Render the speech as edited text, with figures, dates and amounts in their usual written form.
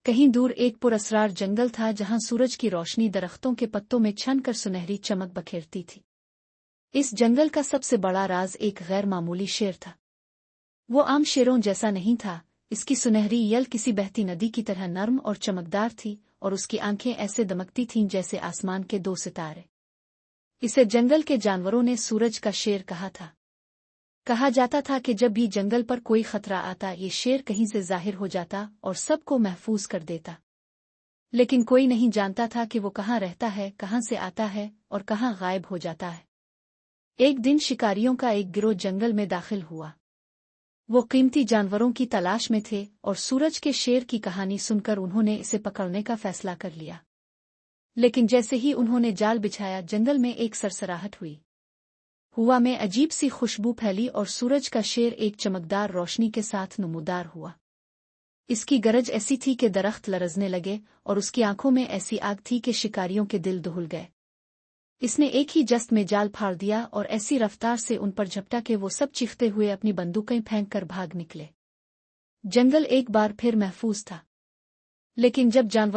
कहीं दूर एक पुरअसरार जंगल था जहां सूरज की रोशनी दरख्तों के पत्तों में छन कर सुनहरी चमक बखेरती थी। इस जंगल का सबसे बड़ा राज एक गैर मामूली शेर था। वो आम शेरों जैसा नहीं था। इसकी सुनहरी यल किसी बहती नदी की तरह नर्म और चमकदार थी और उसकी आंखें ऐसे दमकती थीं जैसे आसमान के दो सितारे। इसे जंगल के जानवरों ने सूरज का शेर कहा था। कहा जाता था कि जब भी जंगल पर कोई खतरा आता ये शेर कहीं से जाहिर हो जाता और सबको महफूज कर देता। लेकिन कोई नहीं जानता था कि वो कहाँ रहता है, कहाँ से आता है और कहाँ गायब हो जाता है। एक दिन शिकारियों का एक गिरोह जंगल में दाखिल हुआ। वो कीमती जानवरों की तलाश में थे और सूरज के शेर की कहानी सुनकर उन्होंने इसे पकड़ने का फैसला कर लिया। लेकिन जैसे ही उन्होंने जाल बिछाया जंगल में एक सरसराहट हुई। हवा में अजीब सी खुशबू फैली और सूरज का शेर एक चमकदार रोशनी के साथ नमूदार हुआ। इसकी गरज ऐसी थी कि दरख्त लरजने लगे और उसकी आंखों में ऐसी आग थी कि शिकारियों के दिल दहल गए। इसने एक ही जस्त में जाल फाड़ दिया और ऐसी रफ्तार से उन पर झपटा कि वो सब चीखते हुए अपनी बंदूकें फेंक कर भाग निकले। जंगल एक बार फिर महफूज था। लेकिन जब जानवर